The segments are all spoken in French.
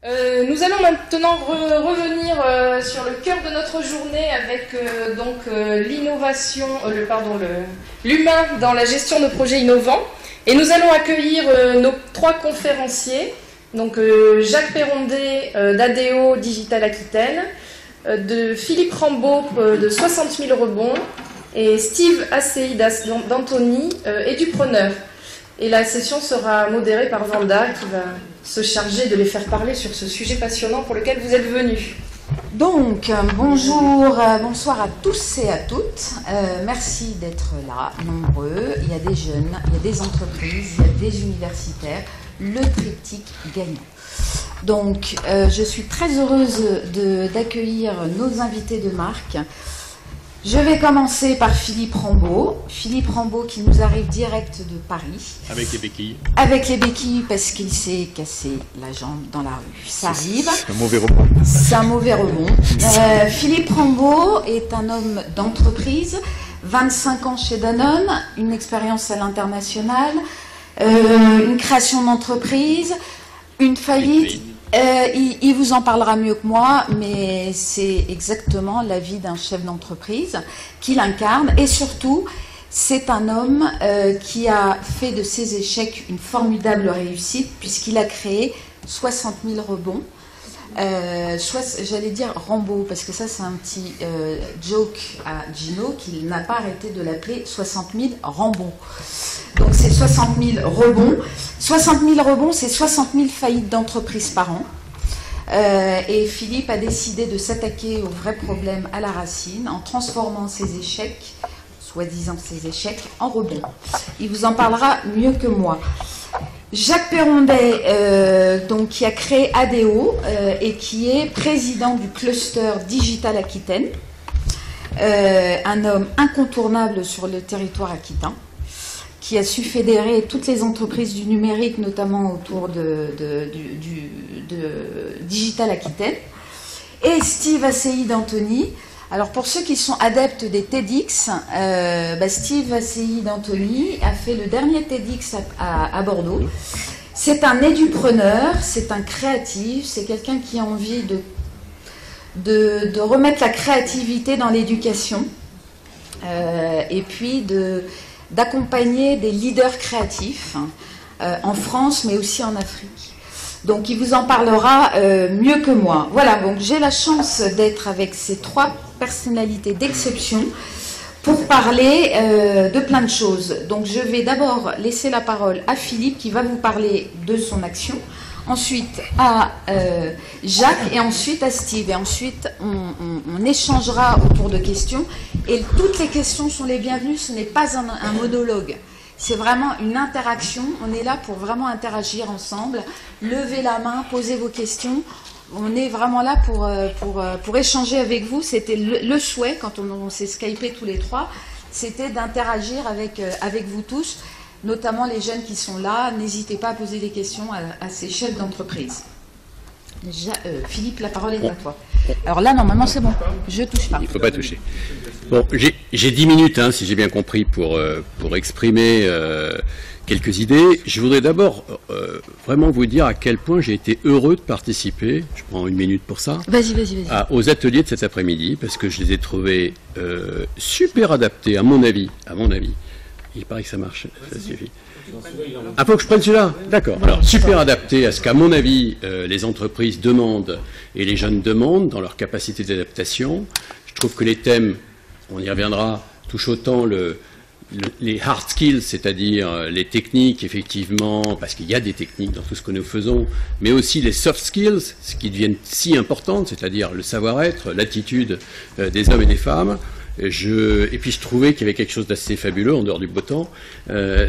Nous allons maintenant revenir sur le cœur de notre journée avec l'innovation, l'humain dans la gestion de projets innovants. Et nous allons accueillir nos 3 conférenciers, donc Jacques Perrondet d'ADO Digital Aquitaine, de Philippe Rambaud de 60 000 rebonds et Steve Assey d'Antony Edupreneur. Et la session sera modérée par Vanda qui va se charger de les faire parler sur ce sujet passionnant pour lequel vous êtes venus. Donc, bonjour, bonsoir à tous et à toutes. Merci d'être là, nombreux. Il y a des jeunes, il y a des entreprises, il y a des universitaires. Le triptyque gagnant. Donc, je suis très heureuse d'accueillir nos invités de marque. Je vais commencer par Philippe Rambaud. Philippe Rambaud qui nous arrive direct de Paris. Avec les béquilles. Avec les béquilles parce qu'il s'est cassé la jambe dans la rue. Ça arrive. C'est un mauvais rebond. C'est un mauvais rebond. Philippe Rambaud est un homme d'entreprise. 25 ans chez Danone, une expérience à l'international, une création d'entreprise, une faillite. Il vous en parlera mieux que moi, mais c'est exactement la vie d'un chef d'entreprise qu'il incarne. Et surtout, c'est un homme qui a fait de ses échecs une formidable réussite, puisqu'il a créé 60 000 rebonds. J'allais dire Rambaud, parce que ça c'est un petit joke à Gino, qu'il n'a pas arrêté de l'appeler 60 000 Rambaud. Donc c'est 60 000 rebonds. 60 000 rebonds, c'est 60 000 faillites d'entreprises par an. Et Philippe a décidé de s'attaquer aux vrais problèmes à la racine en transformant ses échecs, soi-disant ses échecs, en rebonds. Il vous en parlera mieux que moi. Jacques Perrondet, donc, qui a créé ADO et qui est président du cluster Digital Aquitaine, un homme incontournable sur le territoire aquitain, qui a su fédérer toutes les entreprises du numérique, notamment autour de Digital Aquitaine, et Steve Assey d'Antony. Alors pour ceux qui sont adeptes des TEDx, Steve Assey d'Antony a fait le dernier TEDx à Bordeaux. C'est un édupreneur, c'est un créatif, c'est quelqu'un qui a envie de remettre la créativité dans l'éducation et puis d'accompagner des leaders créatifs en France mais aussi en Afrique. Donc il vous en parlera mieux que moi. Voilà, donc j'ai la chance d'être avec ces 3 personnalités d'exception pour parler de plein de choses. Donc je vais d'abord laisser la parole à Philippe qui va vous parler de son action, ensuite à Jacques et ensuite à Steve. Et ensuite on échangera autour de questions. Et toutes les questions sont les bienvenues, ce n'est pas un monologue. C'est vraiment une interaction, on est là pour vraiment interagir ensemble. Levez la main, posez vos questions. On est vraiment là pour échanger avec vous. C'était le souhait, quand on s'est skypé tous les 3, c'était d'interagir avec vous tous, notamment les jeunes qui sont là. N'hésitez pas à poser des questions à ces chefs d'entreprise. Philippe, la parole est à toi. Alors là, normalement, c'est bon. Je touche pas. Il ne faut pas toucher. Bon, j'ai 10 minutes, si j'ai bien compris, pour exprimer quelques idées. Je voudrais d'abord vraiment vous dire à quel point j'ai été heureux de participer, je prends 1 minute pour ça, vas-y. Aux ateliers de cet après-midi, parce que je les ai trouvés super adaptés, à mon avis. Il paraît que ça marche, ça suffit. Ah, faut que je prenne celui-là? D'accord. Alors, super adapté à ce qu'à mon avis, les entreprises demandent et les jeunes demandent dans leur capacité d'adaptation. Je trouve que les thèmes, on y reviendra, touchent autant les hard skills, c'est-à-dire les techniques, effectivement, parce qu'il y a des techniques dans tout ce que nous faisons, mais aussi les soft skills, ce qui deviennent si importantes, c'est-à-dire le savoir-être, l'attitude des hommes et des femmes. Et puis je trouvais qu'il y avait quelque chose d'assez fabuleux, en dehors du beau temps,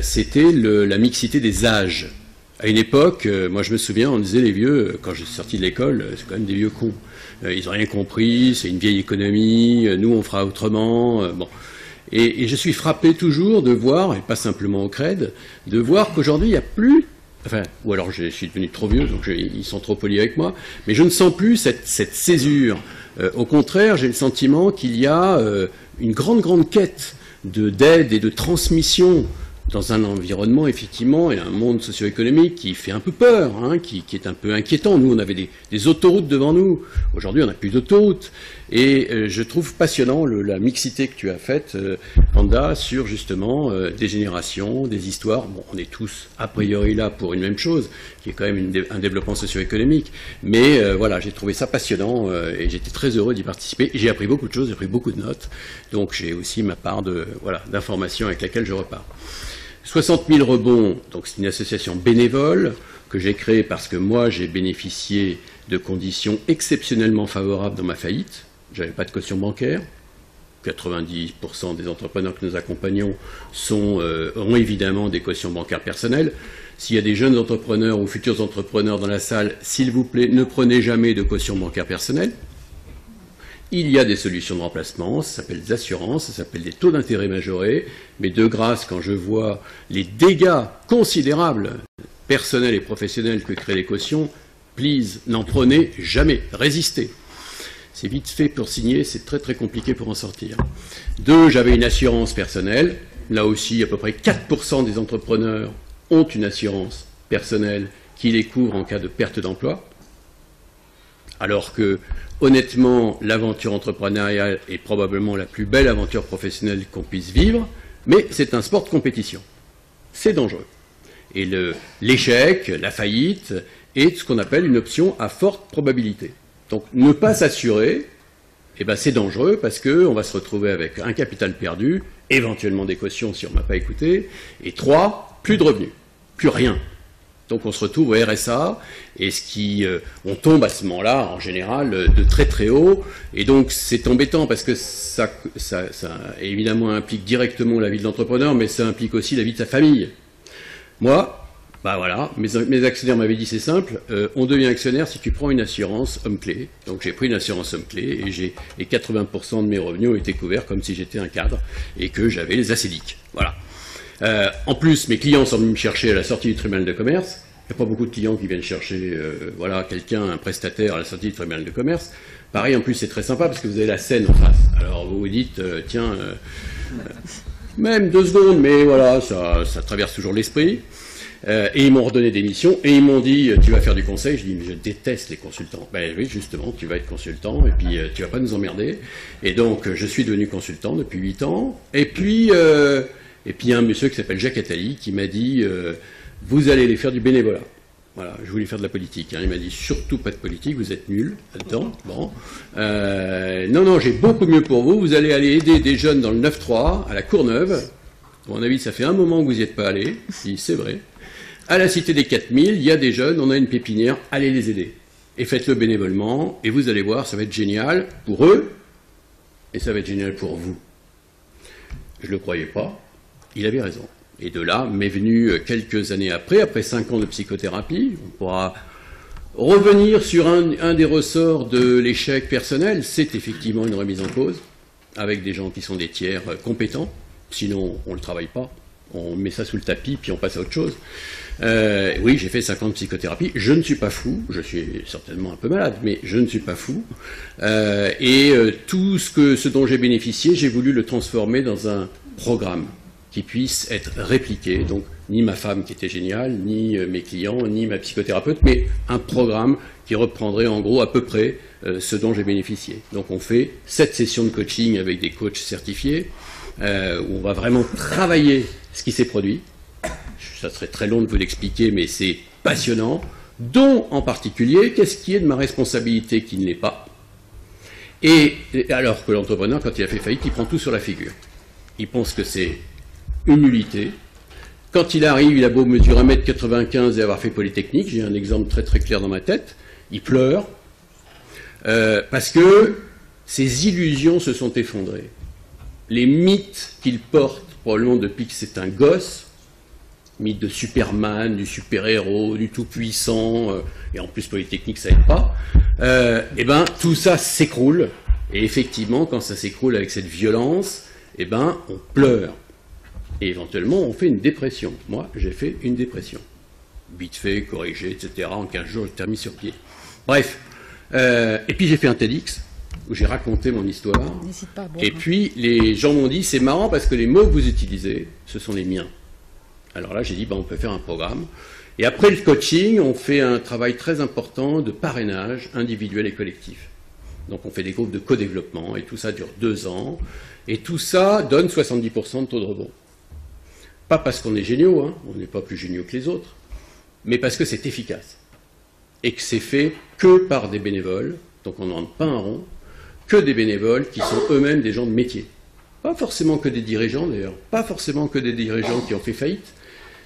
c'était la mixité des âges. À une époque, moi je me souviens, on disait les vieux, quand je suis sorti de l'école, c'est quand même des vieux cons. Ils n'ont rien compris, c'est une vieille économie, nous on fera autrement. Bon. Et je suis frappé toujours de voir, et pas simplement au CRED, de voir qu'aujourd'hui il n'y a plus, ou alors je suis devenu trop vieux, donc ils sont trop polis avec moi, mais je ne sens plus cette césure. Au contraire, j'ai le sentiment qu'il y a une grande quête d'aide et de transmission dans un environnement, effectivement, et un monde socio-économique qui fait un peu peur, hein, qui est un peu inquiétant. Nous, on avait des autoroutes devant nous. Aujourd'hui, on n'a plus d'autoroutes. Et je trouve passionnant la mixité que tu as faite, Wanda, sur justement des générations, des histoires. Bon, on est tous a priori là pour une même chose, qui est quand même un développement socio-économique. Mais voilà, j'ai trouvé ça passionnant et j'étais très heureux d'y participer. J'ai appris beaucoup de choses, j'ai pris beaucoup de notes. Donc j'ai aussi ma part d'informations avec laquelle je repars. 60 000 rebonds, donc c'est une association bénévole que j'ai créée parce que moi j'ai bénéficié de conditions exceptionnellement favorables dans ma faillite. J'avais pas de caution bancaire. 90% des entrepreneurs que nous accompagnons ont évidemment des cautions bancaires personnelles. S'il y a des jeunes entrepreneurs ou futurs entrepreneurs dans la salle, s'il vous plaît, ne prenez jamais de caution bancaire personnelle. Il y a des solutions de remplacement, ça s'appelle des assurances, ça s'appelle des taux d'intérêt majorés, mais de grâce, quand je vois les dégâts considérables, personnels et professionnels que créent les cautions, please, n'en prenez jamais, résistez. C'est vite fait pour signer, c'est très très compliqué pour en sortir. 2, j'avais une assurance personnelle, là aussi à peu près 4% des entrepreneurs ont une assurance personnelle qui les couvre en cas de perte d'emploi, alors que honnêtement, l'aventure entrepreneuriale est probablement la plus belle aventure professionnelle qu'on puisse vivre, mais c'est un sport de compétition. C'est dangereux. Et l'échec, la faillite, est ce qu'on appelle une option à forte probabilité. Donc ne pas s'assurer, eh ben, c'est dangereux parce qu'on va se retrouver avec un capital perdu, éventuellement des cautions si on ne m'a pas écouté, et 3, plus de revenus, plus rien. Donc on se retrouve au RSA, et on tombe à ce moment-là, en général, de très très haut, et donc c'est embêtant parce que ça évidemment implique directement la vie de l'entrepreneur, mais ça implique aussi la vie de sa famille. Moi, bah voilà, mes actionnaires m'avaient dit c'est simple, on devient actionnaire si tu prends une assurance homme-clé. Donc j'ai pris une assurance homme-clé, et 80% de mes revenus ont été couverts comme si j'étais un cadre, et que j'avais les ACDIC. Voilà. En plus, mes clients sont venus me chercher à la sortie du tribunal de commerce. Il n'y a pas beaucoup de clients qui viennent chercher un prestataire à la sortie du tribunal de commerce. Pareil, en plus, c'est très sympa parce que vous avez la scène en face. Alors vous vous dites, même 2 secondes, mais voilà, ça traverse toujours l'esprit. Et ils m'ont redonné des missions et ils m'ont dit, tu vas faire du conseil. Je dis, mais je déteste les consultants. Ben oui, justement, tu vas être consultant et puis tu vas pas nous emmerder. Et donc, je suis devenu consultant depuis 8 ans. Et puis il y a un monsieur qui s'appelle Jacques Attali qui m'a dit vous allez aller faire du bénévolat. Voilà, je voulais faire de la politique. Hein. Il m'a dit surtout pas de politique, vous êtes nuls là-dedans. Bon. Non, j'ai beaucoup mieux pour vous. Vous allez aller aider des jeunes dans le 9-3 à la Courneuve. À mon avis, ça fait un moment que vous n'y êtes pas allé. Si, c'est vrai. À la Cité des 4000, il y a des jeunes, on a une pépinière, allez les aider. Et faites-le bénévolement, et vous allez voir, ça va être génial pour eux, et ça va être génial pour vous. Je ne le croyais pas. Il avait raison. Et de là m'est venu quelques années après 5 ans de psychothérapie, on pourra revenir sur un des ressorts de l'échec personnel, c'est effectivement une remise en cause, avec des gens qui sont des tiers compétents, sinon on ne le travaille pas, on met ça sous le tapis, puis on passe à autre chose. Oui, j'ai fait 5 ans de psychothérapie, je ne suis pas fou, je suis certainement un peu malade, mais je ne suis pas fou, tout ce dont j'ai bénéficié, j'ai voulu le transformer dans un programme qui puisse être répliqué, donc ni ma femme qui était géniale, ni mes clients, ni ma psychothérapeute, mais un programme qui reprendrait en gros à peu près ce dont j'ai bénéficié. Donc on fait 7 sessions de coaching avec des coachs certifiés, où on va vraiment travailler ce qui s'est produit. Ça serait très long de vous l'expliquer, mais c'est passionnant, dont en particulier, qu'est-ce qui est de ma responsabilité qui ne l'est pas. Et alors que l'entrepreneur, quand il a fait faillite, il prend tout sur la figure. Il pense que c'est une nullité. Quand il arrive, il a beau mesurer 1m95 et avoir fait Polytechnique, j'ai un exemple très très clair dans ma tête, il pleure, parce que ses illusions se sont effondrées. Les mythes qu'il porte, probablement depuis que c'est un gosse, mythe de Superman, du super-héros, du tout-puissant, et en plus Polytechnique ça aide pas, et ben tout ça s'écroule, et effectivement, quand ça s'écroule avec cette violence, et ben on pleure. Et éventuellement, on fait une dépression. Moi, j'ai fait une dépression. Vite fait, corrigé, etc. En 15 jours, j'étais remis sur pied. Bref. Et puis, j'ai fait un TEDx, où j'ai raconté mon histoire. N'hésite pas, bon, et puis, les gens m'ont dit, c'est marrant parce que les mots que vous utilisez, ce sont les miens. Alors là, j'ai dit, on peut faire un programme. Et après le coaching, on fait un travail très important de parrainage individuel et collectif. Donc on fait des groupes de co-développement, et tout ça dure 2 ans. Et tout ça donne 70% de taux de rebond. Pas parce qu'on est géniaux, hein, on n'est pas plus géniaux que les autres, mais parce que c'est efficace. Et que c'est fait que par des bénévoles, donc on n'en rentre pas un rond, que des bénévoles qui sont eux-mêmes des gens de métier. Pas forcément que des dirigeants d'ailleurs, pas forcément que des dirigeants qui ont fait faillite,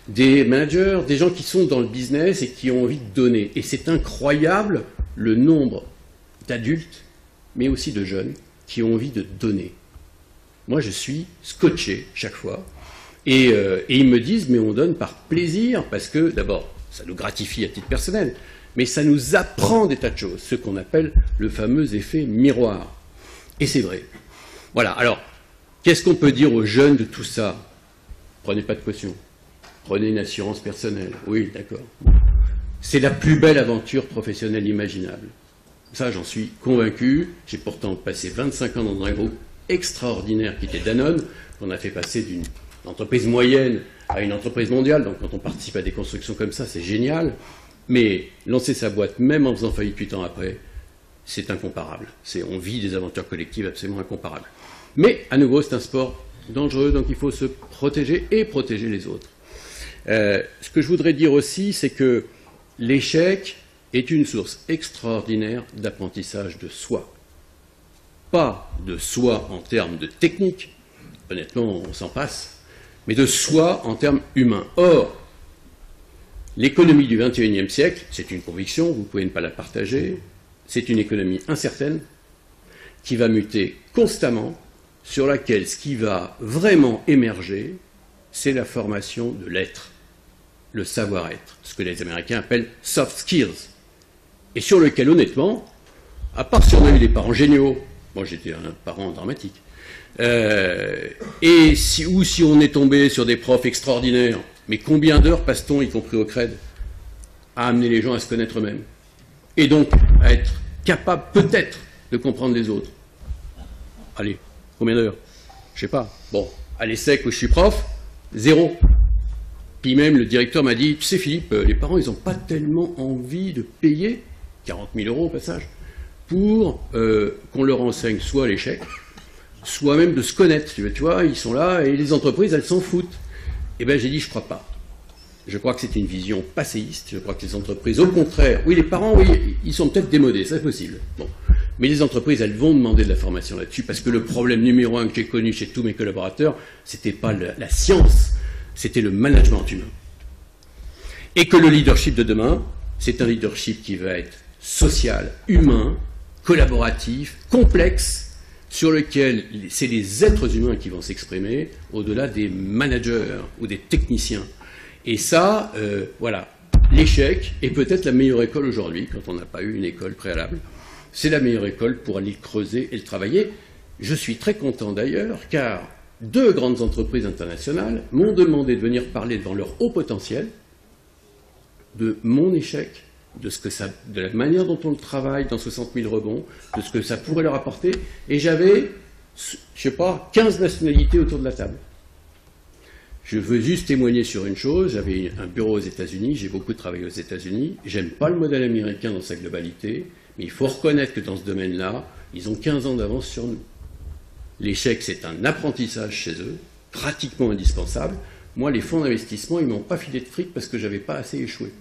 des managers, des gens qui sont dans le business et qui ont envie de donner. Et c'est incroyable le nombre d'adultes, mais aussi de jeunes, qui ont envie de donner. Moi, je suis scotché chaque fois. Et ils me disent, mais on donne par plaisir, parce que, d'abord, ça nous gratifie à titre personnel, mais ça nous apprend des tas de choses, ce qu'on appelle le fameux effet miroir. Et c'est vrai. Voilà, alors, qu'est-ce qu'on peut dire aux jeunes de tout ça? Prenez pas de caution. Prenez une assurance personnelle. Oui, d'accord. C'est la plus belle aventure professionnelle imaginable. Ça, j'en suis convaincu. J'ai pourtant passé 25 ans dans un groupe extraordinaire qui était Danone, qu'on a fait passer d'une entreprise moyenne à une entreprise mondiale. Donc quand on participe à des constructions comme ça, c'est génial. Mais lancer sa boîte, même en faisant faillite 8 ans après, c'est incomparable. On vit des aventures collectives absolument incomparables. Mais, à nouveau, c'est un sport dangereux, donc il faut se protéger et protéger les autres. Ce que je voudrais dire aussi, c'est que l'échec est une source extraordinaire d'apprentissage de soi. Pas de soi en termes de technique, honnêtement, on s'en passe, mais de soi en termes humains. Or, l'économie du XXIe siècle, c'est une conviction, vous pouvez ne pas la partager, c'est une économie incertaine qui va muter constamment, sur laquelle ce qui va vraiment émerger, c'est la formation de l'être, le savoir-être, ce que les Américains appellent soft skills, et sur lequel, honnêtement, à part si on a eu des parents géniaux, moi j'étais un parent dramatique, ou si on est tombé sur des profs extraordinaires, mais combien d'heures passe-t-on, y compris au CRED, à amener les gens à se connaître eux-mêmes, et donc à être capable peut-être de comprendre les autres? Allez, combien d'heures? Je sais pas. Bon, à l'ESSEC où je suis prof, 0. Puis même le directeur m'a dit, tu sais Philippe, les parents ils n'ont pas tellement envie de payer 40 000 € au passage pour qu'on leur enseigne soit l'échec, soit même de se connaître. Tu vois, ils sont là et les entreprises elles s'en foutent. Eh bien j'ai dit, je crois pas. Je crois que c'est une vision passéiste. Je crois que les entreprises, au contraire, oui les parents, oui, ils sont peut-être démodés, c'est possible. Bon. Mais les entreprises, elles vont demander de la formation là-dessus, parce que le problème numéro 1 que j'ai connu chez tous mes collaborateurs, c'était pas la science, c'était le management humain. Et que le leadership de demain, c'est un leadership qui va être social, humain, collaboratif, complexe, sur lequel c'est les êtres humains qui vont s'exprimer, au-delà des managers ou des techniciens. Et ça, voilà, l'échec est peut-être la meilleure école aujourd'hui, quand on n'a pas eu une école préalable. C'est la meilleure école pour aller le creuser et le travailler. Je suis très content d'ailleurs, car 2 grandes entreprises internationales m'ont demandé de venir parler devant leur haut potentiel de mon échec, de la manière dont on le travaille dans 60 000 rebonds, de ce que ça pourrait leur apporter. Et j'avais, je sais pas, 15 nationalités autour de la table. Je veux juste témoigner sur une chose, j'avais un bureau aux États-Unis, j'ai beaucoup travaillé aux États-Unis, j'aime pas le modèle américain dans sa globalité, mais il faut reconnaître que dans ce domaine-là, ils ont 15 ans d'avance sur nous. L'échec, c'est un apprentissage chez eux, pratiquement indispensable. Moi, les fonds d'investissement, ils ne m'ont pas filé de fric parce que je n'avais pas assez échoué.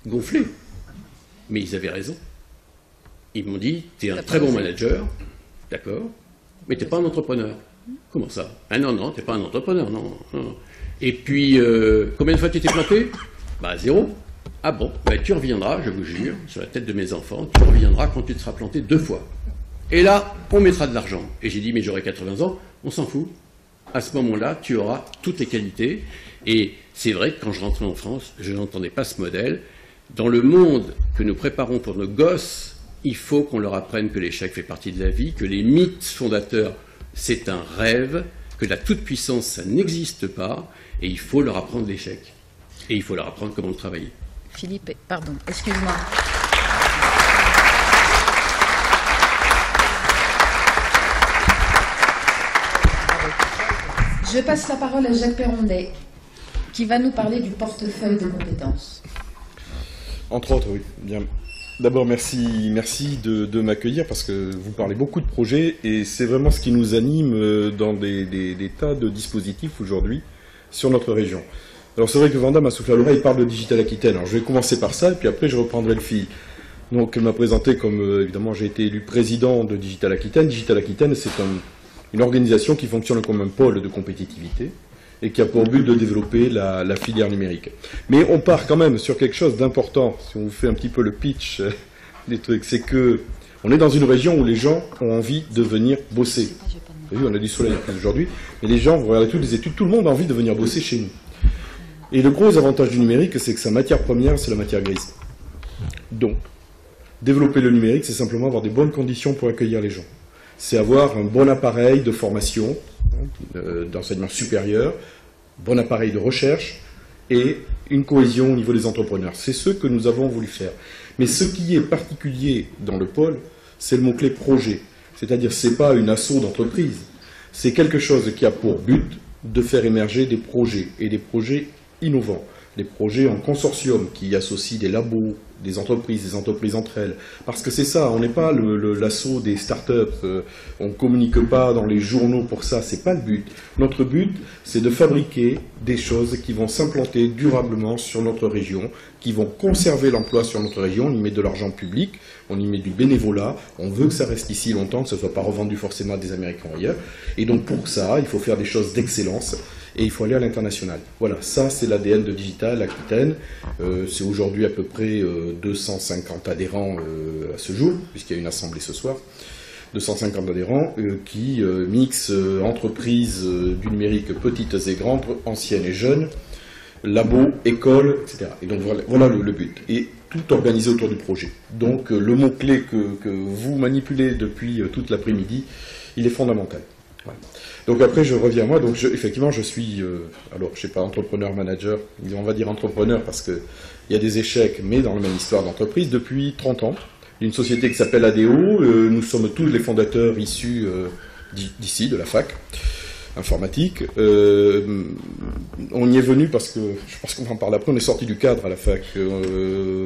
Gonflé. Mais ils avaient raison. Ils m'ont dit, tu es un très bon manager, d'accord, mais tu n'es pas un entrepreneur. Comment ça? Ah non, tu n'es pas un entrepreneur, non. Et puis, combien de fois tu t'es planté? Bah, 0. Ah bon, bah, tu reviendras, je vous jure, sur la tête de mes enfants, tu reviendras quand tu te seras planté 2 fois. Et là, on mettra de l'argent. Et j'ai dit, mais j'aurai 80 ans, on s'en fout. À ce moment-là, tu auras toutes les qualités. Et c'est vrai que quand je rentrais en France, je n'entendais pas ce modèle. Dans le monde que nous préparons pour nos gosses, il faut qu'on leur apprenne que l'échec fait partie de la vie, que les mythes fondateurs, c'est un rêve, que la toute-puissance, ça n'existe pas, et il faut leur apprendre l'échec. Et il faut leur apprendre comment le travailler. Philippe, pardon, excuse-moi. Je passe la parole à Jacques Perrondet. qui va nous parler du portefeuille de compétences. Entre autres, oui. Bien. D'abord, merci de m'accueillir parce que vous parlez beaucoup de projets et c'est vraiment ce qui nous anime dans des tas de dispositifs aujourd'hui sur notre région. Alors c'est vrai que Vanda m'a soufflé à l'oreille, il parle de Digital Aquitaine. Alors je vais commencer par ça et puis après je reprendrai le fil. Donc elle m'a présenté comme, évidemment, j'ai été élu président de Digital Aquitaine. Digital Aquitaine, c'est une organisation qui fonctionne comme un pôle de compétitivité et qui a pour but de développer la filière numérique. Mais on part quand même sur quelque chose d'important, si on vous fait un petit peu le pitch des trucs, c'est que on est dans une région où les gens ont envie de venir bosser. Vous avez vu, on a du soleil aujourd'hui, mais les gens, vous regardez toutes les études, tout le monde a envie de venir bosser chez nous. Et le gros avantage du numérique, c'est que sa matière première, c'est la matière grise. Donc, développer le numérique, c'est simplement avoir des bonnes conditions pour accueillir les gens. C'est avoir un bon appareil de formation, d'enseignement supérieur, bon appareil de recherche et une cohésion au niveau des entrepreneurs. C'est ce que nous avons voulu faire. Mais ce qui est particulier dans le pôle, c'est le mot-clé projet. C'est-à-dire, ce n'est pas une asso d'entreprise. C'est quelque chose qui a pour but de faire émerger des projets, et des projets innovants. Des projets en consortium qui associent des labos, des entreprises entre elles. Parce que c'est ça, on n'est pas l'assaut des startups, on ne communique pas dans les journaux pour ça, c'est pas le but. Notre but, c'est de fabriquer des choses qui vont s'implanter durablement sur notre région, qui vont conserver l'emploi sur notre région, on y met de l'argent public, on y met du bénévolat, on veut que ça reste ici longtemps, que ça ne soit pas revendu forcément à des Américains ailleurs. Et donc pour ça, il faut faire des choses d'excellence. Et il faut aller à l'international. Voilà, ça c'est l'ADN de Digital Aquitaine. C'est aujourd'hui à peu près 250 adhérents à ce jour, puisqu'il y a une assemblée ce soir. 250 adhérents qui mixent entreprises du numérique petites et grandes, anciennes et jeunes, labos, écoles, etc. Et donc voilà le but. Et tout organisé autour du projet. Donc le mot-clé que vous manipulez depuis toute l'après-midi, il est fondamental. Voilà. Donc après, je reviens à moi. Donc effectivement, je suis, alors je ne sais pas, entrepreneur, manager, on va dire entrepreneur parce qu'il y a des échecs, mais dans la même histoire d'entreprise, depuis 30 ans, d'une société qui s'appelle ADO. Nous sommes tous les fondateurs issus d'ici, de la fac informatique. On y est venu parce que, je pense qu'on en parle après, on est sorti du cadre à la fac.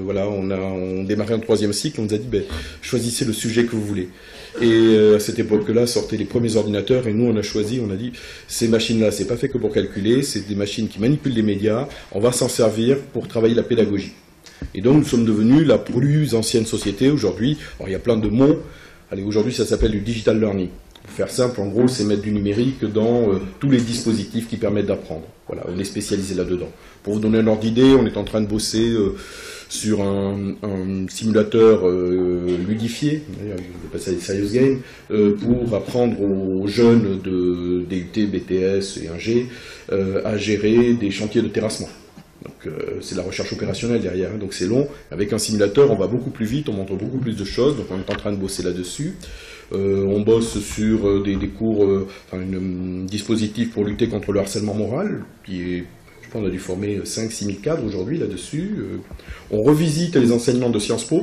Voilà, on démarrait un 3e cycle, on nous a dit, ben, choisissez le sujet que vous voulez. Et à cette époque-là, sortaient les premiers ordinateurs, et nous, on a choisi, on a dit, ces machines-là, c'est pas fait que pour calculer, c'est des machines qui manipulent les médias, on va s'en servir pour travailler la pédagogie. Et donc, nous sommes devenus la plus ancienne société aujourd'hui. Alors, il y a plein de mots. Allez, aujourd'hui, ça s'appelle du digital learning. Pour faire simple, en gros, c'est mettre du numérique dans tous les dispositifs qui permettent d'apprendre. Voilà, on est spécialisé là-dedans. Pour vous donner un ordre d'idée, on est en train de bosser sur un simulateur ludifié, on appelle ça des serious games, pour apprendre aux jeunes de DUT, BTS et Ingé à gérer des chantiers de terrassement. Donc c'est de la recherche opérationnelle derrière, hein, donc c'est long. Avec un simulateur, on va beaucoup plus vite, on montre beaucoup plus de choses, donc on est en train de bosser là-dessus. On bosse sur des cours, un dispositif pour lutter contre le harcèlement moral, qui est, je pense, on a dû former 5-6 000 cadres aujourd'hui là-dessus. On revisite les enseignements de Sciences Po,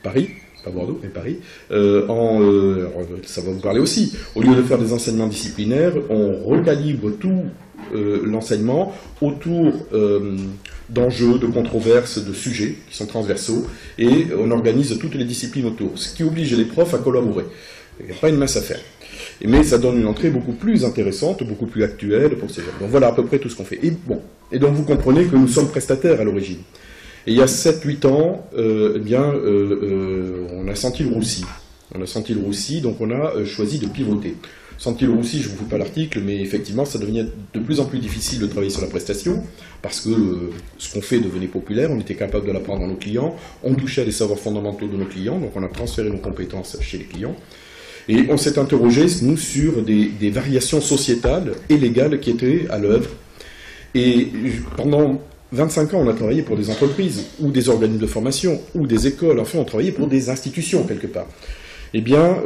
Paris, pas Bordeaux, mais Paris. Ça va vous parler aussi. Au lieu de faire des enseignements disciplinaires, on recalibre tout l'enseignement autour d'enjeux, de controverses, de sujets qui sont transversaux, et on organise toutes les disciplines autour, ce qui oblige les profs à collaborer. Il n'y a pas une mince affaire. Mais ça donne une entrée beaucoup plus intéressante, beaucoup plus actuelle pour ces gens. Donc voilà à peu près tout ce qu'on fait. Et donc vous comprenez que nous sommes prestataires à l'origine. Et il y a 7-8 ans, on a senti le roussi. On a senti le roussi, donc on a choisi de pivoter. Senti le roussi, je ne vous fais pas l'article, mais effectivement, ça devenait de plus en plus difficile de travailler sur la prestation, parce que ce qu'on fait devenait populaire, on était capable de l'apprendre à nos clients, on touchait à des savoirs fondamentaux de nos clients, donc on a transféré nos compétences chez les clients. Et on s'est interrogé, nous, sur des variations sociétales et légales qui étaient à l'œuvre. Et pendant 25 ans, on a travaillé pour des entreprises, ou des organismes de formation, ou des écoles, enfin, on travaillait pour des institutions, quelque part. Eh bien,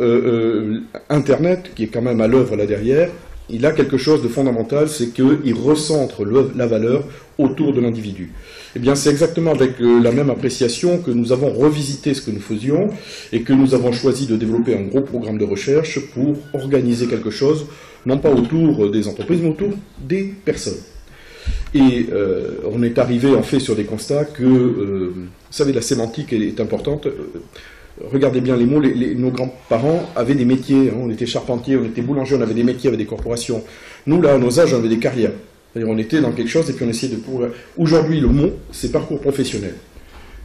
Internet, qui est quand même à l'œuvre là derrière, il a quelque chose de fondamental, c'est qu'il recentre la valeur autour de l'individu. Eh bien, c'est exactement avec la même appréciation que nous avons revisité ce que nous faisions et que nous avons choisi de développer un gros programme de recherche pour organiser quelque chose, non pas autour des entreprises, mais autour des personnes. Et on est arrivé en fait sur des constats que, vous savez, la sémantique est importante. Regardez bien les mots, nos grands-parents avaient des métiers, hein, on était charpentiers, on était boulangers, on avait des métiers avec des corporations. Nous, là, à nos âges, on avait des carrières. C'est-à-dire, on était dans quelque chose et puis on essayait de... Aujourd'hui, le mot, c'est parcours professionnel.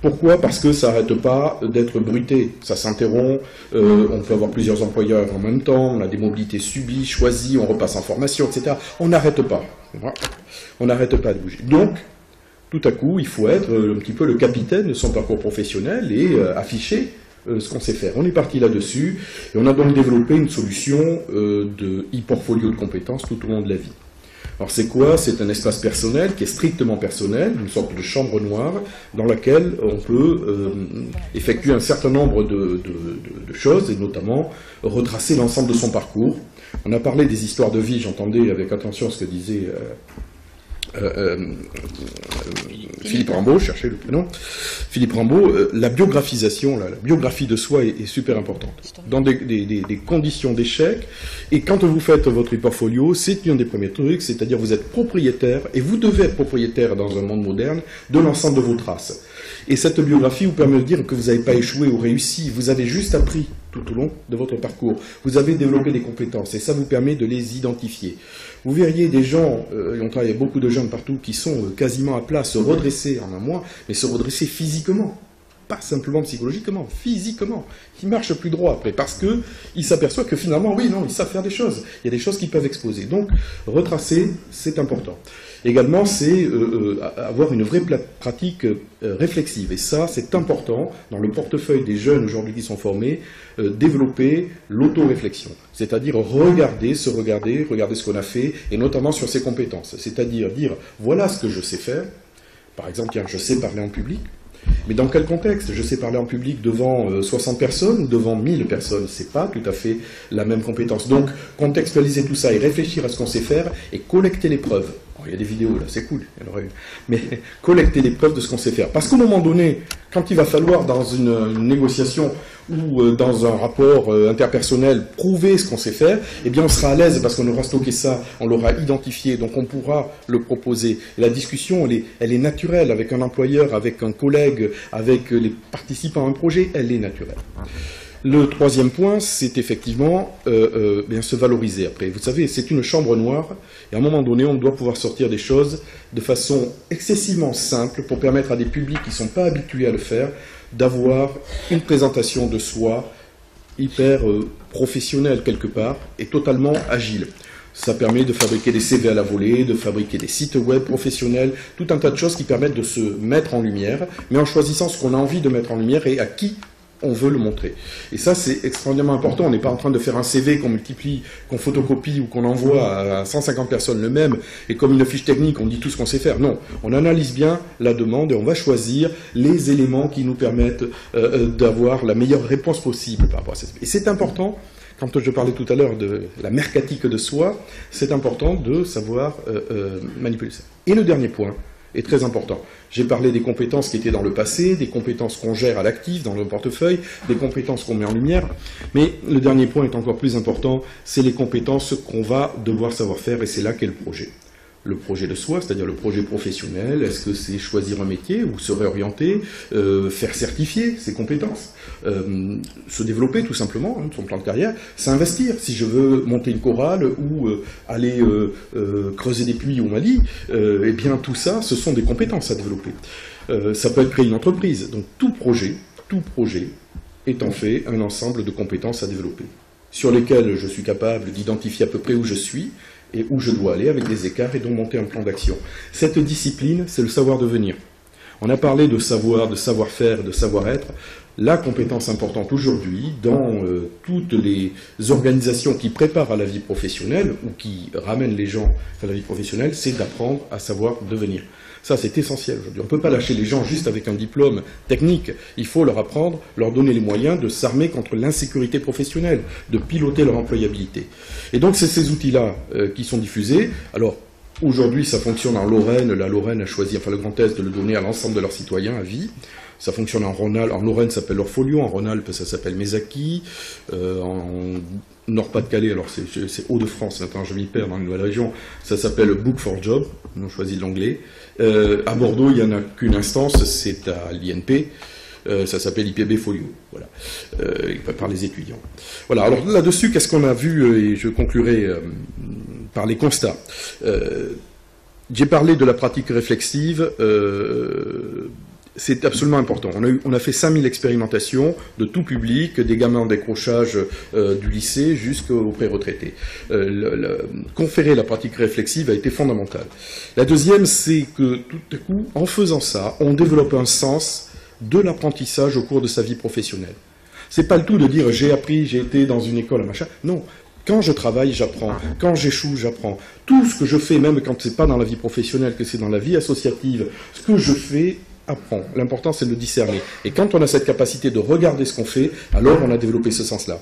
Pourquoi? Parce que ça n'arrête pas d'être bruité, ça s'interrompt, on peut avoir plusieurs employeurs en même temps, on a des mobilités subies, choisies, on repasse en formation, etc. On n'arrête pas. On n'arrête pas de bouger. Donc, tout à coup, il faut être un petit peu le capitaine de son parcours professionnel et afficher ce qu'on sait faire. On est parti là-dessus et on a donc développé une solution de e-portfolio de compétences tout au long de la vie. Alors c'est quoi? C'est un espace personnel qui est strictement personnel, une sorte de chambre noire dans laquelle on peut effectuer un certain nombre de choses et notamment retracer l'ensemble de son parcours. On a parlé des histoires de vie, j'entendais avec attention ce que disait Philippe Rambaud, je cherchais le prénom. Philippe Rambaud, la biographisation, la biographie de soi est super importante. Dans des conditions d'échec, et quand vous faites votre e-portfolio, c'est un des premiers trucs, c'est-à-dire vous êtes propriétaire, et vous devez être propriétaire dans un monde moderne, de l'ensemble de vos traces. Et cette biographie vous permet de dire que vous n'avez pas échoué ou réussi, vous avez juste appris tout au long de votre parcours. Vous avez développé des compétences, et ça vous permet de les identifier. Vous verriez des gens, et on travaille avec beaucoup de jeunes partout, qui sont quasiment à plat, se redresser en un mois, mais se redresser physiquement. Pas simplement psychologiquement, physiquement. Qui marchent plus droit après, parce qu'ils s'aperçoivent que finalement, oui, non, ils savent faire des choses. Il y a des choses qui peuvent exploser. Donc, retracer, c'est important. Également, c'est avoir une vraie pratique réflexive. Et ça, c'est important dans le portefeuille des jeunes aujourd'hui qui sont formés, développer l'auto-réflexion. C'est-à-dire regarder ce qu'on a fait, et notamment sur ses compétences. C'est-à-dire dire, voilà ce que je sais faire. Par exemple, tiens, je sais parler en public. Mais dans quel contexte? Je sais parler en public devant 60 personnes ou devant 1000 personnes. C'est pas tout à fait la même compétence. Donc, contextualiser tout ça et réfléchir à ce qu'on sait faire et collecter les preuves. Il y a des vidéos là, c'est cool. Mais collecter les preuves de ce qu'on sait faire. Parce qu'au moment donné, quand il va falloir dans une négociation ou dans un rapport interpersonnel prouver ce qu'on sait faire, eh bien on sera à l'aise parce qu'on aura stocké ça, on l'aura identifié, donc on pourra le proposer. Et la discussion, elle est naturelle avec un employeur, avec un collègue, avec les participants à un projet, elle est naturelle. Le troisième point, c'est effectivement bien se valoriser après. Vous savez, c'est une chambre noire, et à un moment donné, on doit pouvoir sortir des choses de façon excessivement simple pour permettre à des publics qui ne sont pas habitués à le faire, d'avoir une présentation de soi hyper professionnelle quelque part, et totalement agile. Ça permet de fabriquer des CV à la volée, de fabriquer des sites web professionnels, tout un tas de choses qui permettent de se mettre en lumière, mais en choisissant ce qu'on a envie de mettre en lumière et à qui on veut le montrer. Et ça, c'est extrêmement important. On n'est pas en train de faire un CV qu'on multiplie, qu'on photocopie ou qu'on envoie à 150 personnes le même, et comme une fiche technique, on dit tout ce qu'on sait faire. Non, on analyse bien la demande et on va choisir les éléments qui nous permettent d'avoir la meilleure réponse possible par rapport à ça. Et c'est important, quand je parlais tout à l'heure de la mercatique de soi, c'est important de savoir manipuler ça. Et le dernier point est très important. J'ai parlé des compétences qui étaient dans le passé, des compétences qu'on gère à l'actif, dans le portefeuille, des compétences qu'on met en lumière, mais le dernier point est encore plus important, c'est les compétences qu'on va devoir savoir faire, et c'est là qu'est le projet. Le projet de soi, c'est-à-dire le projet professionnel, est-ce que c'est choisir un métier ou se réorienter, faire certifier ses compétences, se développer tout simplement, hein, son plan de carrière, s'investir. Si je veux monter une chorale ou aller creuser des puits au Mali, eh bien tout ça, ce sont des compétences à développer. Ça peut être créer une entreprise. Donc tout projet est en fait un ensemble de compétences à développer, sur lesquelles je suis capable d'identifier à peu près où je suis, et où je dois aller avec des écarts et donc monter un plan d'action. Cette discipline, c'est le savoir-devenir. On a parlé de savoir, de savoir-faire, de savoir-être. La compétence importante aujourd'hui, dans toutes les organisations qui préparent à la vie professionnelle ou qui ramènent les gens à la vie professionnelle, c'est d'apprendre à savoir devenir. Ça, c'est essentiel aujourd'hui. On ne peut pas lâcher les gens juste avec un diplôme technique. Il faut leur apprendre, leur donner les moyens de s'armer contre l'insécurité professionnelle, de piloter leur employabilité. Et donc, c'est ces outils-là qui sont diffusés. Alors, aujourd'hui, ça fonctionne en Lorraine. La Lorraine a choisi, enfin le Grand Est, de le donner à l'ensemble de leurs citoyens à vie. Ça fonctionne en Rhône-Alpes, en Lorraine ça s'appelle Orfolio, en Rhône-Alpes ça s'appelle Mesaki, en Nord-Pas-de-Calais, alors c'est Hauts-de-France, maintenant je m'y perds dans une nouvelle région, ça s'appelle Book for Job, on choisit l'anglais. À Bordeaux il n'y en a qu'une instance, c'est à l'INP, ça s'appelle IPB Folio, voilà, par les étudiants. Voilà, alors là-dessus, qu'est-ce qu'on a vu, et je conclurai par les constats. J'ai parlé de la pratique réflexive, c'est absolument important. On a fait 5000 expérimentations de tout public, des gamins en décrochage du lycée jusqu'aux pré-retraités. Conférer la pratique réflexive a été fondamental. La deuxième, c'est que tout à coup, en faisant ça, on développe un sens de l'apprentissage au cours de sa vie professionnelle. C'est pas le tout de dire j'ai appris, j'ai été dans une école, machin. Non. Quand je travaille, j'apprends. Quand j'échoue, j'apprends. Tout ce que je fais, même quand c'est pas dans la vie professionnelle, que c'est dans la vie associative, ce que je fais, apprend. L'important, c'est de le discerner. Et quand on a cette capacité de regarder ce qu'on fait, alors on a développé ce sens-là.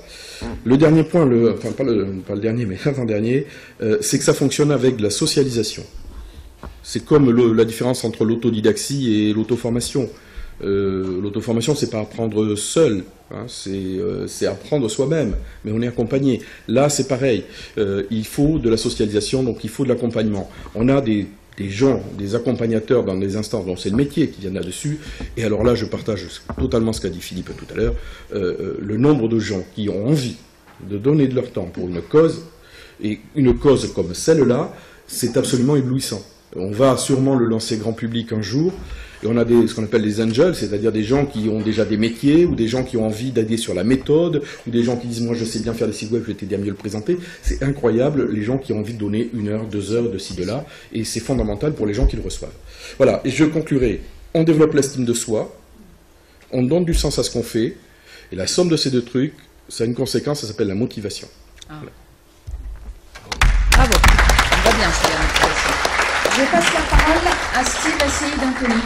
Le dernier point, enfin pas le dernier, mais l'avant-dernier, c'est que ça fonctionne avec de la socialisation. C'est comme la différence entre l'autodidaxie et l'auto-formation. L'auto-formation, c'est pas apprendre seul, hein, c'est apprendre soi-même, mais on est accompagné. Là, c'est pareil. Il faut de la socialisation, donc il faut de l'accompagnement. On a des gens, des accompagnateurs dans des instances dont c'est le métier qui vient là-dessus. Et alors là, je partage totalement ce qu'a dit Philippe tout à l'heure. Le nombre de gens qui ont envie de donner de leur temps pour une cause, et une cause comme celle-là, c'est absolument éblouissant. On va sûrement le lancer grand public un jour. Et on a ce qu'on appelle des angels, c'est-à-dire des gens qui ont déjà des métiers, ou des gens qui ont envie d'aider sur la méthode, ou des gens qui disent « moi je sais bien faire des sites web, je vais t'aider à mieux le présenter ». C'est incroyable, les gens qui ont envie de donner 1 heure, 2 heures de ci, de là, et c'est fondamental pour les gens qui le reçoivent. Voilà, et je conclurai, on développe l'estime de soi, on donne du sens à ce qu'on fait, et la somme de ces deux trucs, ça a une conséquence, ça s'appelle la motivation. Ah. Voilà. Bravo, on va bien, c'est la motivation. Je passe la parole à Steve Assey d'Anthony.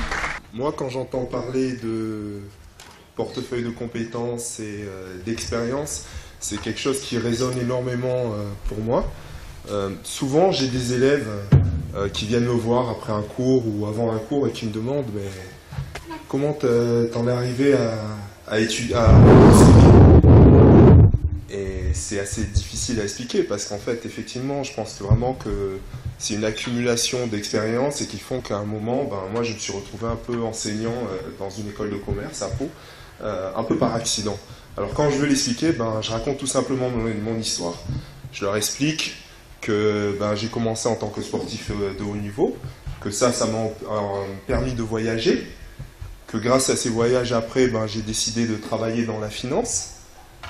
Moi, quand j'entends parler de portefeuille de compétences et d'expérience, c'est quelque chose qui résonne énormément pour moi. Souvent, j'ai des élèves qui viennent me voir après un cours ou avant un cours et qui me demandent mais, comment t'en es arrivé à étudier, à enseigner. Et c'est assez difficile à expliquer parce qu'en fait, effectivement, je pense vraiment que c'est une accumulation d'expériences et qui font qu'à un moment, moi je me suis retrouvé un peu enseignant dans une école de commerce à Pau, un peu par accident. Alors quand je veux l'expliquer, je raconte tout simplement mon histoire. Je leur explique que j'ai commencé en tant que sportif de haut niveau, que ça m'a permis de voyager, que grâce à ces voyages après, j'ai décidé de travailler dans la finance,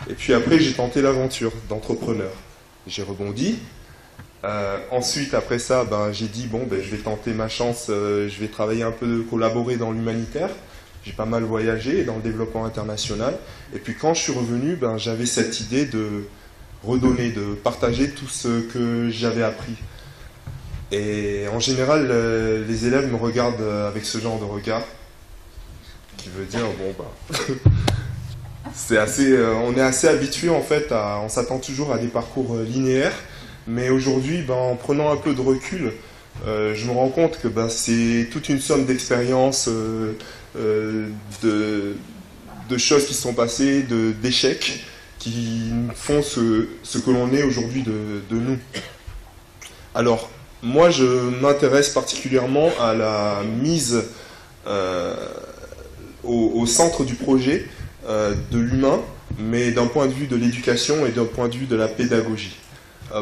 et puis après j'ai tenté l'aventure d'entrepreneur. J'ai rebondi. Ensuite, après ça, j'ai dit, je vais tenter ma chance, je vais travailler un peu, collaborer dans l'humanitaire. J'ai pas mal voyagé dans le développement international. Et puis quand je suis revenu, j'avais cette idée de redonner, de partager tout ce que j'avais appris. Et en général, les élèves me regardent avec ce genre de regard, qui veut dire, c'est assez, on est assez habitué en fait, on s'attend toujours à des parcours linéaires. Mais aujourd'hui, en prenant un peu de recul, je me rends compte que c'est toute une somme d'expériences, de choses qui sont passées, d'échecs, qui font ce que l'on est aujourd'hui de nous. Alors, moi, je m'intéresse particulièrement à la mise au centre du projet de l'humain, mais d'un point de vue de l'éducation et d'un point de vue de la pédagogie.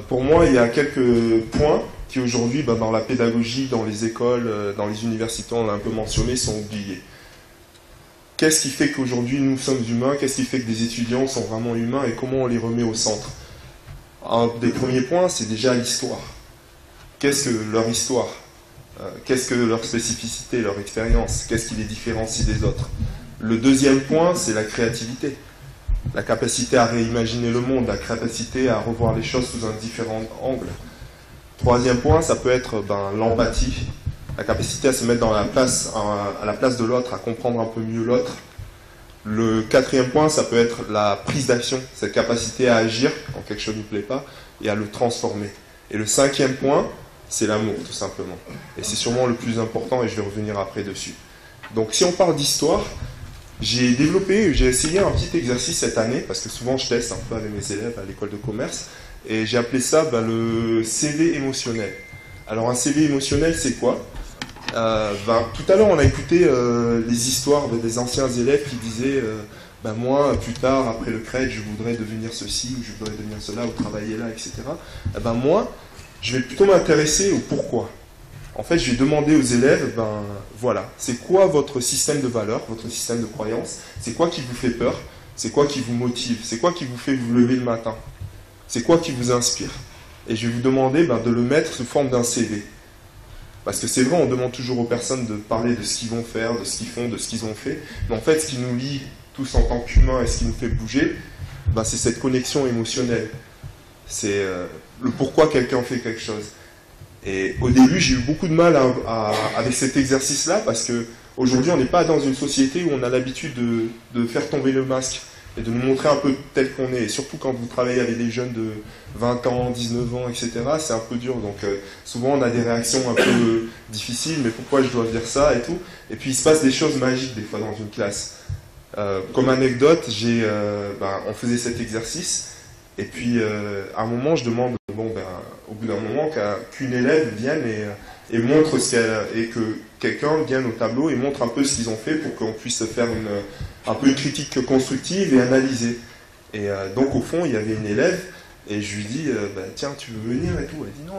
Pour moi, il y a quelques points qui aujourd'hui, dans la pédagogie, dans les écoles, dans les universités, on l'a un peu mentionné, sont oubliés. Qu'est-ce qui fait qu'aujourd'hui nous sommes humains? Qu'est-ce qui fait que des étudiants sont vraiment humains et comment on les remet au centre? Un des premiers points, c'est déjà l'histoire. Qu'est-ce que leur histoire? Qu'est-ce que leur spécificité, leur expérience? Qu'est-ce qui les différencie des autres? Le deuxième point, c'est la créativité. La capacité à réimaginer le monde, la capacité à revoir les choses sous un différent angle. Troisième point, ça peut être l'empathie, la capacité à se mettre à la place de l'autre, à comprendre un peu mieux l'autre. Le quatrième point, ça peut être la prise d'action, cette capacité à agir quand quelque chose ne nous plaît pas et à le transformer. Et le cinquième point, c'est l'amour, tout simplement. Et c'est sûrement le plus important et je vais revenir après dessus. Donc si on parle d'histoire, j'ai essayé un petit exercice cette année, parce que souvent je teste un peu avec mes élèves à l'école de commerce, et j'ai appelé ça le CV émotionnel. Alors un CV émotionnel, c'est quoi? Tout à l'heure, on a écouté les histoires des anciens élèves qui disaient moi, plus tard, après le CRED, je voudrais devenir ceci, ou je voudrais devenir cela, ou travailler là, etc. Moi, je vais plutôt m'intéresser au pourquoi. En fait, je vais demander aux élèves, voilà, c'est quoi votre système de valeurs, votre système de croyances? C'est quoi qui vous fait peur? C'est quoi qui vous motive? C'est quoi qui vous fait vous lever le matin? C'est quoi qui vous inspire? Et je vais vous demander de le mettre sous forme d'un CV. Parce que c'est vrai, on demande toujours aux personnes de parler de ce qu'ils vont faire, de ce qu'ils font, de ce qu'ils ont fait. Mais en fait, ce qui nous lie tous en tant qu'humains et ce qui nous fait bouger, c'est cette connexion émotionnelle. C'est le pourquoi quelqu'un fait quelque chose. Et au début, j'ai eu beaucoup de mal avec cet exercice-là, parce qu'aujourd'hui, on n'est pas dans une société où on a l'habitude de faire tomber le masque et de nous montrer un peu tel qu'on est. Et surtout quand vous travaillez avec des jeunes de 20 ans, 19 ans, etc., c'est un peu dur. Donc souvent, on a des réactions un peu difficiles, mais pourquoi je dois dire ça et tout. Et puis, il se passe des choses magiques des fois dans une classe. Comme anecdote, on faisait cet exercice, et puis à un moment, je demande, au bout d'un moment, qu'une élève vienne et montre ce qu'elle, et que quelqu'un vienne au tableau et montre un peu ce qu'ils ont fait pour qu'on puisse faire un peu une critique constructive et analyser. Et donc au fond, il y avait une élève, et je lui dis, tiens, tu veux venir et tout? Elle dit, non,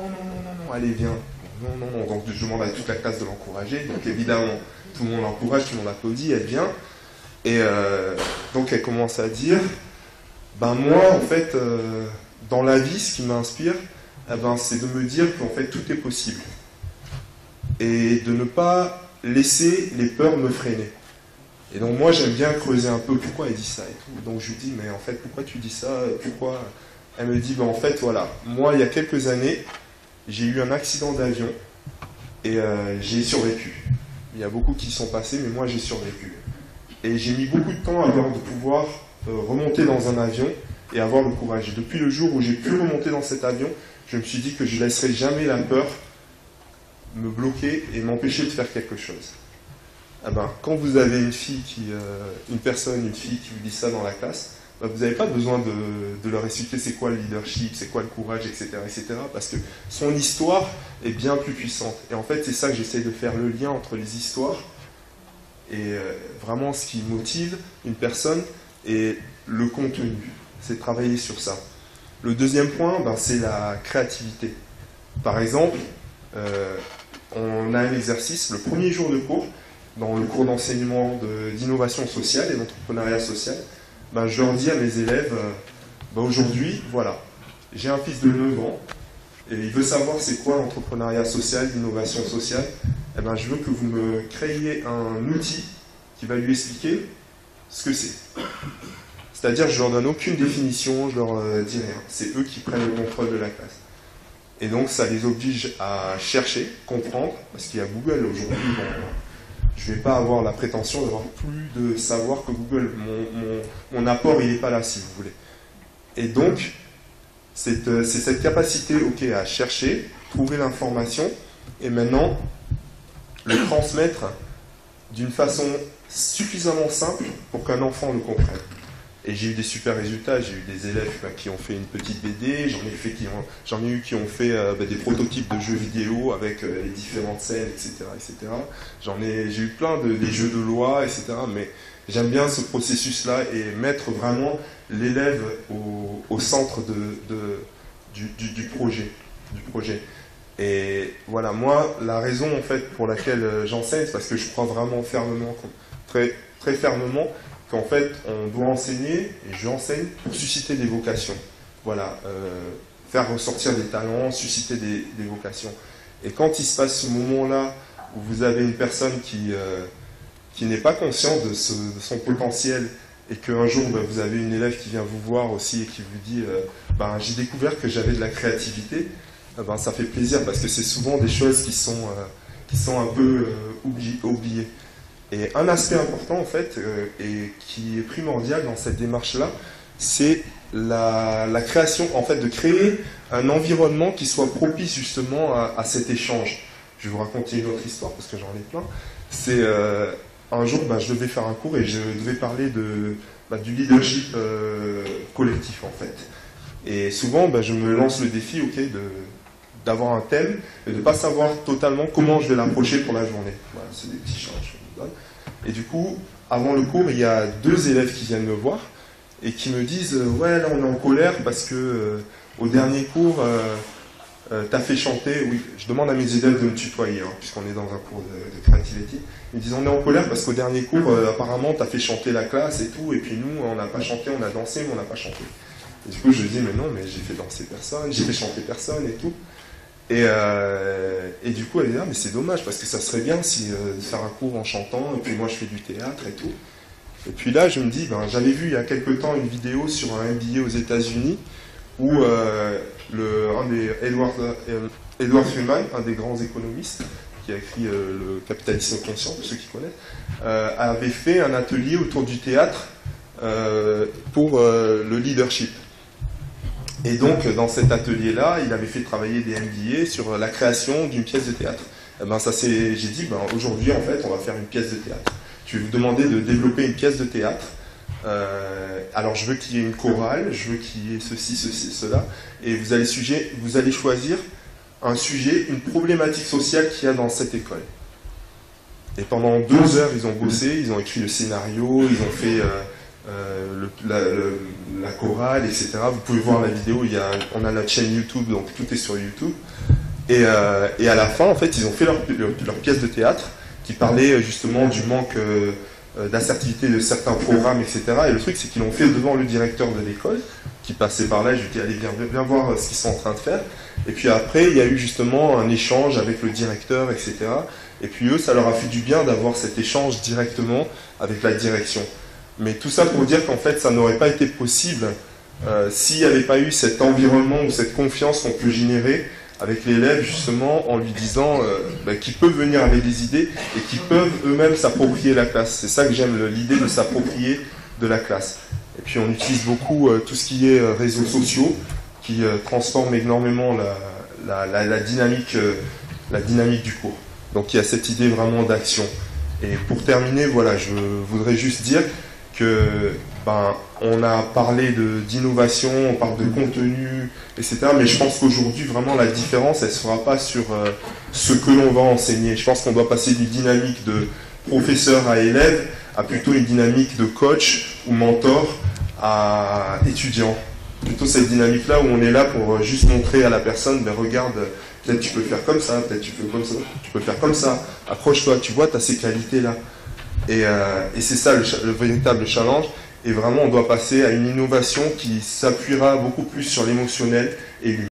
allez, viens. Non. Donc je demande à toute la classe de l'encourager. Donc évidemment, tout le monde l'encourage, tout le monde applaudit, elle vient. Et donc elle commence à dire, moi en fait, dans la vie, ce qui m'inspire, c'est de me dire qu'en fait tout est possible. Et de ne pas laisser les peurs me freiner. Et donc moi j'aime bien creuser un peu pourquoi elle dit ça et tout. Donc je lui dis, mais en fait pourquoi tu dis ça? Pourquoi? Elle me dit, en fait voilà, moi il y a quelques années, j'ai eu un accident d'avion et j'ai survécu. Il y a beaucoup qui y sont passés, mais moi j'ai survécu. Et j'ai mis beaucoup de temps avant de pouvoir remonter dans un avion et avoir le courage. Et depuis le jour où j'ai pu remonter dans cet avion, je me suis dit que je ne laisserai jamais la peur me bloquer et m'empêcher de faire quelque chose. Quand vous avez une fille qui vous dit ça dans la classe, vous n'avez pas besoin de leur expliquer c'est quoi le leadership, c'est quoi le courage, etc., parce que son histoire est bien plus puissante. Et en fait, c'est ça que j'essaie de faire, le lien entre les histoires et vraiment ce qui motive une personne et le contenu. C'est travailler sur ça. Le deuxième point, c'est la créativité. Par exemple, on a un exercice, le premier jour de cours, dans le cours d'enseignement d'innovation sociale et d'entrepreneuriat social, je leur dis à mes élèves, aujourd'hui, voilà, j'ai un fils de 9 ans, et il veut savoir c'est quoi l'entrepreneuriat social, l'innovation sociale. Je veux que vous me créiez un outil qui va lui expliquer ce que c'est. C'est-à-dire, je leur donne aucune définition, je leur dis rien. C'est eux qui prennent le contrôle de la classe. Et donc, ça les oblige à chercher, comprendre, parce qu'il y a Google aujourd'hui. Je ne vais pas avoir la prétention d'avoir plus de savoir que Google. Mon apport, il n'est pas là, si vous voulez. Et donc, c'est cette capacité à chercher, trouver l'information, et maintenant, le transmettre d'une façon suffisamment simple pour qu'un enfant le comprenne. Et j'ai eu des super résultats, j'ai eu des élèves qui ont fait une petite BD, j'en ai eu qui ont fait des prototypes de jeux vidéo avec les différentes scènes, etc. J'ai eu plein des jeux de loi, etc. Mais j'aime bien ce processus-là et mettre vraiment l'élève au centre du projet. Et voilà, moi, la raison en fait pour laquelle j'enseigne, c'est parce que je crois vraiment fermement, très, très fermement, qu'en fait, on doit enseigner, et je enseigne, pour susciter des vocations. Voilà, faire ressortir des talents, susciter des vocations. Et quand il se passe ce moment-là, où vous avez une personne qui n'est pas consciente de son potentiel, et qu'un jour, vous avez une élève qui vient vous voir aussi, et qui vous dit j'ai découvert que j'avais de la créativité, ça fait plaisir, parce que c'est souvent des choses qui sont un peu oubliées. Et un aspect important, en fait, et qui est primordial dans cette démarche-là, c'est la création, en fait, de créer un environnement qui soit propice justement à cet échange. Je vais vous raconter une autre histoire, parce que j'en ai plein. C'est un jour, je devais faire un cours et je devais parler du leadership collectif, en fait. Et souvent, je me lance le défi, d'avoir un thème et de ne pas savoir totalement comment je vais l'approcher pour la journée. Voilà, c'est des petits changes. Et du coup, avant le cours, il y a 2 élèves qui viennent me voir et qui me disent « Ouais, là, on est en colère parce que au dernier cours, t'as fait chanter... » Oui, je demande à mes élèves de me tutoyer, puisqu'on est dans un cours de creativity. Ils me disent « On est en colère parce qu'au dernier cours, apparemment, t'as fait chanter la classe et tout, et puis nous, on n'a pas chanté, on a dansé, mais on n'a pas chanté. » Et du coup, je dis « Mais non, mais j'ai fait danser personne, j'ai fait chanter personne et tout. » Et du coup, elle dit « Ah, mais c'est dommage, parce que ça serait bien si de faire un cours en chantant, et puis moi, je fais du théâtre et tout. » Et puis là, je me dis, j'avais vu il y a quelque temps une vidéo sur un MBA aux États-Unis où Edward Friedman, un des grands économistes, qui a écrit Le capitalisme conscient, pour ceux qui connaissent, avait fait un atelier autour du théâtre pour le leadership. Et donc, dans cet atelier-là, il avait fait travailler des MBA sur la création d'une pièce de théâtre. J'ai dit, aujourd'hui, en fait, on va faire une pièce de théâtre. Je vais vous demander de développer une pièce de théâtre. Alors, je veux qu'il y ait une chorale, je veux qu'il y ait ceci, cela. Et vous allez choisir un sujet, une problématique sociale qu'il y a dans cette école. Et pendant 2 heures, ils ont bossé, ils ont écrit le scénario, ils ont fait la chorale, etc. Vous pouvez voir la vidéo, on a notre chaîne YouTube, donc tout est sur YouTube. Et à la fin, en fait, ils ont fait leur pièce de théâtre qui parlait justement du manque d'assertivité de certains programmes, etc. Et le truc, c'est qu'ils l'ont fait devant le directeur de l'école, qui passait par là. Je lui ai dit, allez, viens voir ce qu'ils sont en train de faire. Et puis après, il y a eu justement un échange avec le directeur, etc. Et puis eux, ça leur a fait du bien d'avoir cet échange directement avec la direction. Mais tout ça pour dire qu'en fait, ça n'aurait pas été possible s'il n'y avait pas eu cet environnement ou cette confiance qu'on peut générer avec l'élève, justement, en lui disant qu'ils peuvent venir avec des idées et qu'ils peuvent eux-mêmes s'approprier la classe. C'est ça que j'aime, l'idée de s'approprier de la classe. Et puis on utilise beaucoup tout ce qui est réseaux sociaux, qui transforment énormément la dynamique du cours. Donc il y a cette idée vraiment d'action. Et pour terminer, voilà, je voudrais juste dire que on a parlé d'innovation, on parle de contenu, etc. Mais je pense qu'aujourd'hui, vraiment, la différence, elle ne se fera pas sur ce que l'on va enseigner. Je pense qu'on doit passer d'une dynamique de professeur à élève à plutôt une dynamique de coach ou mentor à étudiant. Plutôt cette dynamique-là où on est là pour juste montrer à la personne, regarde, peut-être tu peux faire comme ça, peut-être tu peux comme ça, tu peux faire comme ça, approche-toi, tu vois, tu as ces qualités-là. Et c'est ça le véritable challenge. Et vraiment, on doit passer à une innovation qui s'appuiera beaucoup plus sur l'émotionnel et l'humain.